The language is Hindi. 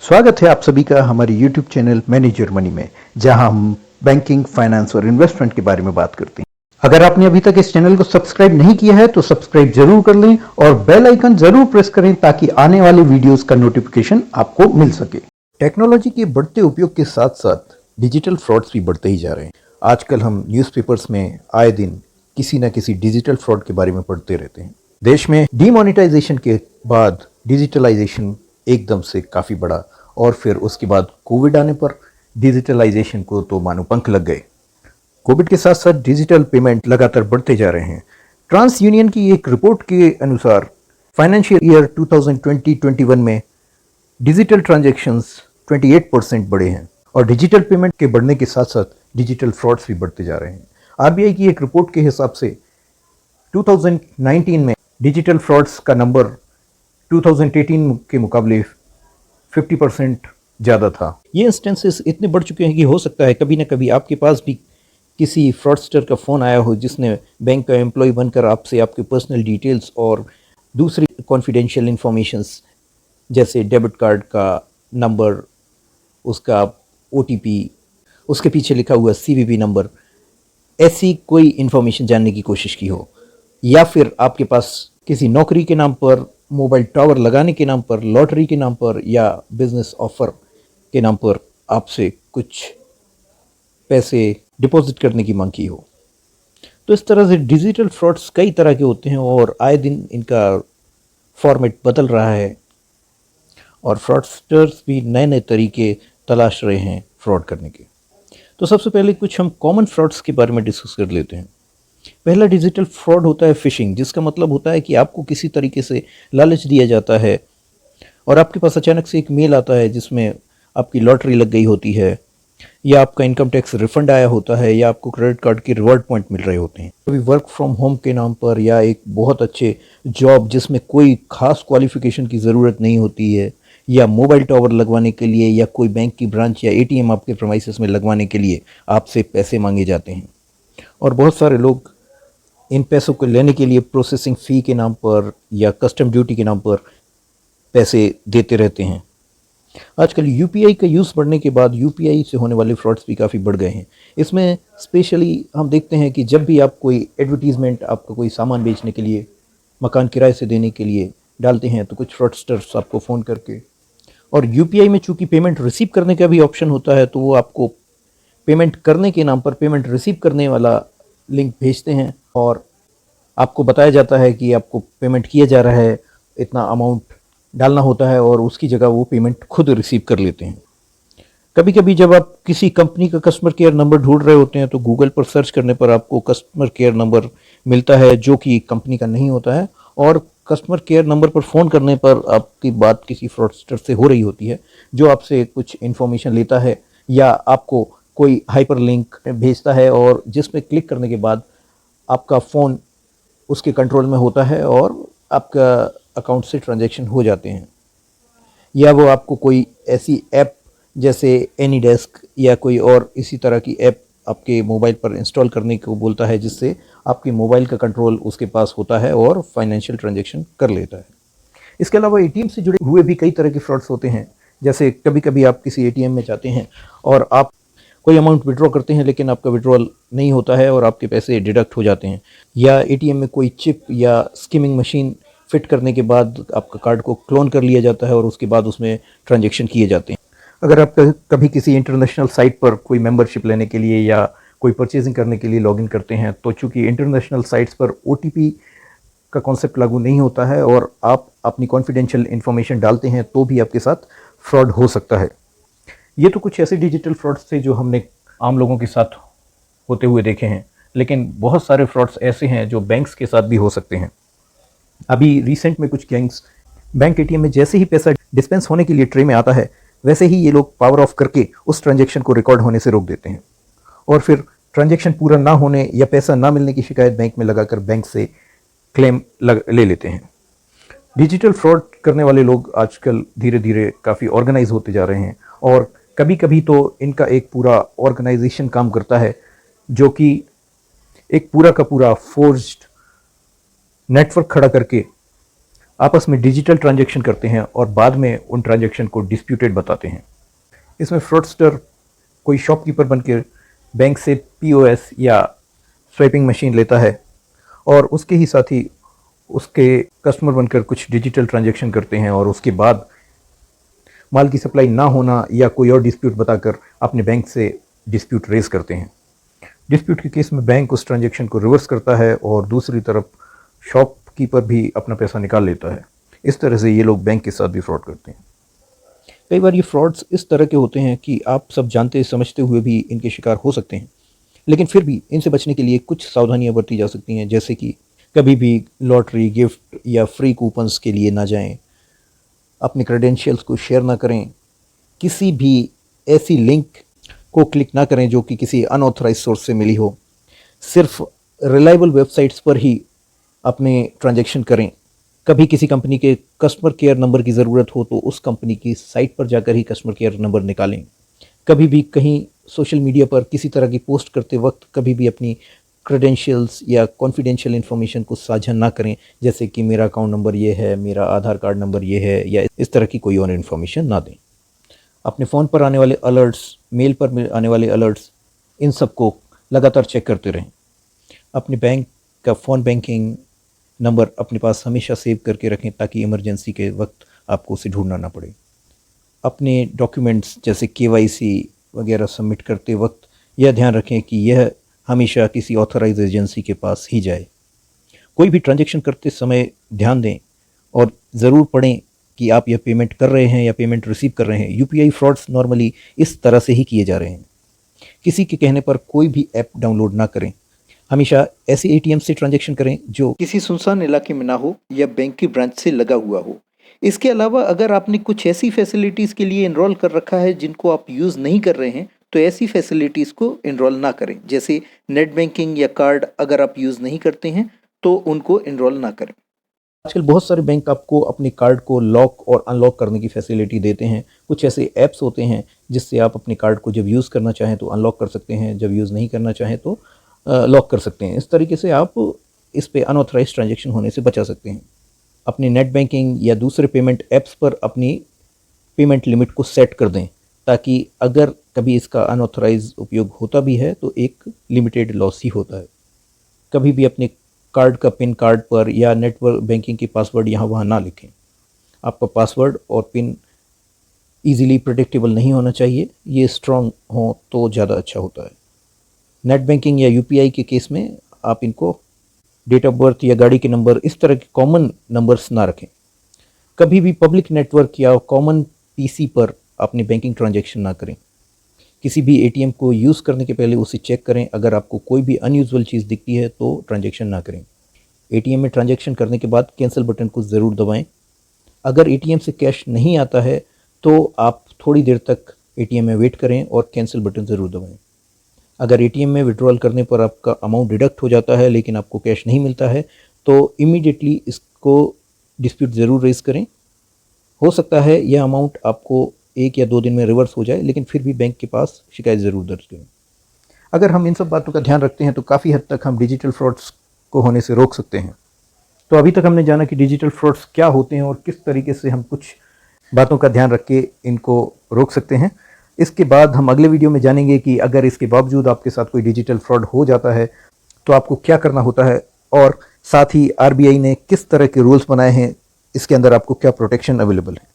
स्वागत है आप सभी का हमारे YouTube चैनल मैनेजर मनी में, जहां हम बैंकिंग, फाइनेंस और इन्वेस्टमेंट के बारे में बात करते हैं। अगर आपने अभी तक इस चैनल को सब्सक्राइब नहीं किया है तो सब्सक्राइब जरूर कर लें और बेल आइकन जरूर प्रेस करें ताकि आने वाले वीडियोस का नोटिफिकेशन आपको मिल सके। टेक्नोलॉजी के बढ़ते उपयोग के साथ साथ डिजिटल फ्रॉड्स भी बढ़ते ही जा रहे हैं। आजकल हम न्यूज़पेपर्स में आए दिन किसी न किसी डिजिटल फ्रॉड के बारे में पढ़ते रहते हैं। देश में डीमोनेटाइजेशन के बाद डिजिटलाइजेशन एकदम से काफ़ी बढ़ा और फिर उसके बाद कोविड आने पर डिजिटलाइजेशन को तो मानो पंख लग गए। कोविड के साथ साथ डिजिटल पेमेंट लगातार बढ़ते जा रहे हैं। ट्रांस यूनियन की एक रिपोर्ट के अनुसार फाइनेंशियल ईयर 2020-21 में डिजिटल ट्रांजैक्शंस 28% बढ़े हैं और डिजिटल पेमेंट के बढ़ने के साथ साथ डिजिटल फ्रॉड्स भी बढ़ते जा रहे हैं। आरबीआई की एक रिपोर्ट के हिसाब से 2019 में डिजिटल फ्रॉड्स का नंबर 2018 के मुकाबले 50% ज़्यादा था। ये इंस्टेंसेस इतने बढ़ चुके हैं कि हो सकता है कभी ना कभी आपके पास भी किसी फ्रॉडस्टर का फ़ोन आया हो जिसने बैंक का एम्प्लॉय बनकर आपसे आपके पर्सनल डिटेल्स और दूसरी कॉन्फिडेंशियल इंफॉर्मेशंस जैसे डेबिट कार्ड का नंबर, उसका OTP, उसके पीछे लिखा हुआ CVV नंबर, ऐसी कोई इन्फॉर्मेशन जानने की कोशिश की हो, या फिर आपके पास किसी नौकरी के नाम पर, मोबाइल टावर लगाने के नाम पर, लॉटरी के नाम पर या बिजनेस ऑफर के नाम पर आपसे कुछ पैसे डिपॉजिट करने की मांग की हो। तो इस तरह से डिजिटल फ्रॉड्स कई तरह के होते हैं और आए दिन इनका फॉर्मेट बदल रहा है और फ्रॉडस्टर्स भी नए नए तरीके तलाश रहे हैं फ्रॉड करने के। तो सबसे पहले कुछ हम कॉमन फ्रॉड्स के बारे में डिस्कस कर लेते हैं। पहला डिजिटल फ्रॉड होता है फिशिंग, जिसका मतलब होता है कि आपको किसी तरीके से लालच दिया जाता है और आपके पास अचानक से एक मेल आता है जिसमें आपकी लॉटरी लग गई होती है, या आपका इनकम टैक्स रिफंड आया होता है, या आपको क्रेडिट कार्ड के रिवॉर्ड पॉइंट मिल रहे होते हैं। कभी वर्क फ्रॉम होम के नाम पर, या एक बहुत अच्छे जॉब जिसमें कोई खास क्वालिफिकेशन की ज़रूरत नहीं होती है, या मोबाइल टावर लगवाने के लिए, या कोई बैंक की ब्रांच या ATM आपके प्रेमाइसेस में लगवाने के लिए आपसे पैसे मांगे जाते हैं। और बहुत सारे लोग इन पैसों को लेने के लिए प्रोसेसिंग फ़ी के नाम पर या कस्टम ड्यूटी के नाम पर पैसे देते रहते हैं। आजकल UPI का यूज़ बढ़ने के बाद UPI से होने वाले फ्रॉड्स भी काफ़ी बढ़ गए हैं। इसमें स्पेशली हम देखते हैं कि जब भी आप कोई एडवर्टीज़मेंट, आपका कोई सामान बेचने के लिए, मकान किराए से देने के लिए डालते हैं, तो कुछ फ्रॉडस्टर्स आपको फ़ोन करके, और UPI में चूँकि पेमेंट रिसीव करने का भी ऑप्शन होता है, तो वो आपको पेमेंट करने के नाम पर पेमेंट रिसीव करने वाला लिंक भेजते हैं और आपको बताया जाता है कि आपको पेमेंट किया जा रहा है, इतना अमाउंट डालना होता है, और उसकी जगह वो पेमेंट खुद रिसीव कर लेते हैं। कभी कभी जब आप किसी कंपनी का कस्टमर केयर नंबर ढूंढ रहे होते हैं तो गूगल पर सर्च करने पर आपको कस्टमर केयर नंबर मिलता है जो कि कंपनी का नहीं होता है, और कस्टमर केयर नंबर पर फ़ोन करने पर आपकी बात किसी फ्रॉडस्टर से हो रही होती है जो आपसे कुछ इन्फॉर्मेशन लेता है या आपको कोई हाइपर लिंक भेजता है, और जिसमें क्लिक करने के बाद आपका फ़ोन उसके कंट्रोल में होता है और आपका अकाउंट से ट्रांजैक्शन हो जाते हैं। या वो आपको कोई ऐसी ऐप जैसे एनीडेस्क या कोई और इसी तरह की ऐप आपके मोबाइल पर इंस्टॉल करने को बोलता है, जिससे आपके मोबाइल का कंट्रोल उसके पास होता है और फाइनेंशियल ट्रांजैक्शन कर लेता है। इसके अलावा ATM से जुड़े हुए भी कई तरह के फ्रॉड्स होते हैं। जैसे कभी कभी आप किसी ATM में जाते हैं और आप कोई अमाउंट विड्रॉ करते हैं, लेकिन आपका विड्रॉल नहीं होता है और आपके पैसे डिडक्ट हो जाते हैं। या ATM में कोई चिप या स्किमिंग मशीन फिट करने के बाद आपका कार्ड को क्लोन कर लिया जाता है और उसके बाद उसमें ट्रांजैक्शन किए जाते हैं। अगर आप कभी किसी इंटरनेशनल साइट पर कोई मेंबरशिप लेने के लिए या कोई परचेजिंग करने के लिए लॉगिन करते हैं, तो चूंकि इंटरनेशनल साइट्स पर OTP का कॉन्सेप्ट लागू नहीं होता है और आप अपनी कॉन्फिडेंशियल इन्फॉर्मेशन डालते हैं, तो भी आपके साथ फ्रॉड हो सकता है। ये तो कुछ ऐसे डिजिटल फ्रॉड्स थे जो हमने आम लोगों के साथ होते हुए देखे हैं, लेकिन बहुत सारे फ्रॉड्स ऐसे हैं जो बैंक्स के साथ भी हो सकते हैं। अभी रिसेंट में कुछ गैंग्स बैंक ATM में जैसे ही पैसा डिस्पेंस होने के लिए ट्रे में आता है, वैसे ही ये लोग पावर ऑफ करके उस ट्रांजैक्शन को रिकॉर्ड होने से रोक देते हैं, और फिर ट्रांजैक्शन पूरा ना होने या पैसा ना मिलने की शिकायत बैंक में लगाकर बैंक से क्लेम ले लेते हैं। डिजिटल फ्रॉड करने वाले लोग आजकल धीरे धीरे काफ़ी ऑर्गेनाइज होते जा रहे हैं, और कभी कभी तो इनका एक पूरा ऑर्गेनाइजेशन काम करता है जो कि एक पूरा का पूरा फोर्ज्ड नेटवर्क खड़ा करके आपस में डिजिटल ट्रांजैक्शन करते हैं और बाद में उन ट्रांजैक्शन को डिस्प्यूटेड बताते हैं। इसमें फ्रॉडस्टर कोई शॉपकीपर बनकर बैंक से पीओएस या स्वाइपिंग मशीन लेता है और उसके ही साथ ही उसके कस्टमर बनकर कुछ डिजिटल ट्रांजैक्शन करते हैं और उसके बाद माल की सप्लाई ना होना या कोई और डिस्प्यूट बताकर अपने बैंक से डिस्प्यूट रेज करते हैं। डिस्प्यूट के केस में बैंक उस ट्रांजैक्शन को रिवर्स करता है और दूसरी तरफ शॉपकीपर भी अपना पैसा निकाल लेता है। इस तरह से ये लोग बैंक के साथ भी फ्रॉड करते हैं। कई बार ये फ्रॉड्स इस तरह के होते हैं कि आप सब जानते समझते हुए भी इनके शिकार हो सकते हैं, लेकिन फिर भी इनसे बचने के लिए कुछ सावधानियां बरती जा सकती हैं, जैसे कि कभी भी लॉटरी, गिफ्ट या फ्री कूपन्स के लिए ना जाएं, अपने क्रेडेंशियल्स को शेयर ना करें, किसी भी ऐसी लिंक को क्लिक ना करें जो कि किसी अनऑथराइज सोर्स से मिली हो, सिर्फ रिलायबल वेबसाइट्स पर ही अपने ट्रांजैक्शन करें। कभी किसी कंपनी के कस्टमर केयर नंबर की ज़रूरत हो तो उस कंपनी की साइट पर जाकर ही कस्टमर केयर नंबर निकालें। कभी भी कहीं सोशल मीडिया पर किसी तरह की पोस्ट करते वक्त कभी भी अपनी क्रेडेंशियल्स या कॉन्फिडेंशियल इन्फॉर्मेशन को साझा ना करें, जैसे कि मेरा अकाउंट नंबर ये है, मेरा आधार कार्ड नंबर ये है, या इस तरह की कोई और इन्फॉर्मेशन ना दें। अपने फ़ोन पर आने वाले अलर्ट्स, मेल पर आने वाले अलर्ट्स, इन सब को लगातार चेक करते रहें। अपने बैंक का फ़ोन बैंकिंग नंबर अपने पास हमेशा सेव करके रखें ताकि इमरजेंसी के वक्त आपको उसे ढूंढना ना पड़े। अपने डॉक्यूमेंट्स जैसे केवाईसी वगैरह सबमिट करते वक्त यह ध्यान रखें कि यह हमेशा किसी ऑथराइज एजेंसी के पास ही जाए। कोई भी ट्रांजैक्शन करते समय ध्यान दें और ज़रूर पढ़ें कि आप यह पेमेंट कर रहे हैं या पेमेंट रिसीव कर रहे हैं। यूपीआई फ्रॉड्स नॉर्मली इस तरह से ही किए जा रहे हैं। किसी के कहने पर कोई भी ऐप डाउनलोड ना करें। हमेशा ऐसे एटीएम से ट्रांजैक्शन करें जो किसी सुनसान इलाके में ना हो या बैंक की ब्रांच से लगा हुआ हो। इसके अलावा अगर आपने कुछ ऐसी फैसिलिटीज़ के लिए इनरोल कर रखा है जिनको आप यूज़ नहीं कर रहे हैं तो ऐसी फैसिलिटीज़ को इनरोल ना करें, जैसे नेट बैंकिंग या कार्ड अगर आप यूज़ नहीं करते हैं तो उनको इनरोल ना करें। आजकल बहुत सारे बैंक आपको अपने कार्ड को लॉक और अनलॉक करने की फैसिलिटी देते हैं। कुछ ऐसे ऐप्स होते हैं जिससे आप अपने कार्ड को जब यूज़ करना चाहें तो अनलॉक कर सकते हैं, जब यूज़ नहीं करना चाहें तो लॉक कर सकते हैं। इस तरीके से आप इस पे अनऑथराइज ट्रांजैक्शन होने से बचा सकते हैं। अपने नेट बैंकिंग या दूसरे पेमेंट ऐप्स पर अपनी पेमेंट लिमिट को सेट कर दें ताकि अगर कभी इसका अनऑथराइज उपयोग होता भी है तो एक लिमिटेड लॉस ही होता है। कभी भी अपने कार्ड का पिन कार्ड पर या नेटवर्क बैंकिंग की पासवर्ड यहाँ वहाँ ना लिखें। आपका पासवर्ड और पिन ईजिली प्रेडिक्टेबल नहीं होना चाहिए, ये स्ट्रॉन्ग हो तो ज़्यादा अच्छा होता है। नेट बैंकिंग या यूपीआई के केस में आप इनको डेट ऑफ बर्थ या गाड़ी के नंबर, इस तरह के कॉमन नंबर्स ना रखें। कभी भी पब्लिक नेटवर्क या कॉमन पीसी पर अपनी बैंकिंग ट्रांजैक्शन ना करें। किसी भी एटीएम को यूज़ करने के पहले उसे चेक करें। अगर आपको कोई भी अनयूजुअल चीज़ दिखती है तो ट्रांजैक्शन ना करें। एटीएम में ट्रांजैक्शन करने के बाद कैंसिल बटन को ज़रूर दबाएं। अगर एटीएम से कैश नहीं आता है तो आप थोड़ी देर तक एटीएम में वेट करें और कैंसिल बटन ज़रूर दबाएं। अगर एटीएम में विड्रॉल करने पर आपका अमाउंट डिडक्ट हो जाता है लेकिन आपको कैश नहीं मिलता है तो इमीडिएटली इसको डिस्प्यूट ज़रूर रेज करें। हो सकता है यह अमाउंट आपको 1 या 2 दिन में रिवर्स हो जाए, लेकिन फिर भी बैंक के पास शिकायत ज़रूर दर्ज करें। अगर हम इन सब बातों का ध्यान रखते हैं तो काफ़ी हद तक हम डिजिटल फ्रॉड्स को होने से रोक सकते हैं। तो अभी तक हमने जाना कि डिजिटल फ्रॉड्स क्या होते हैं और किस तरीके से हम कुछ बातों का ध्यान रख के इनको रोक सकते हैं। इसके बाद हम अगले वीडियो में जानेंगे कि अगर इसके बावजूद आपके साथ कोई डिजिटल फ्रॉड हो जाता है तो आपको क्या करना होता है और साथ ही आरबीआई ने किस तरह के रूल्स बनाए हैं, इसके अंदर आपको क्या प्रोटेक्शन अवेलेबल है।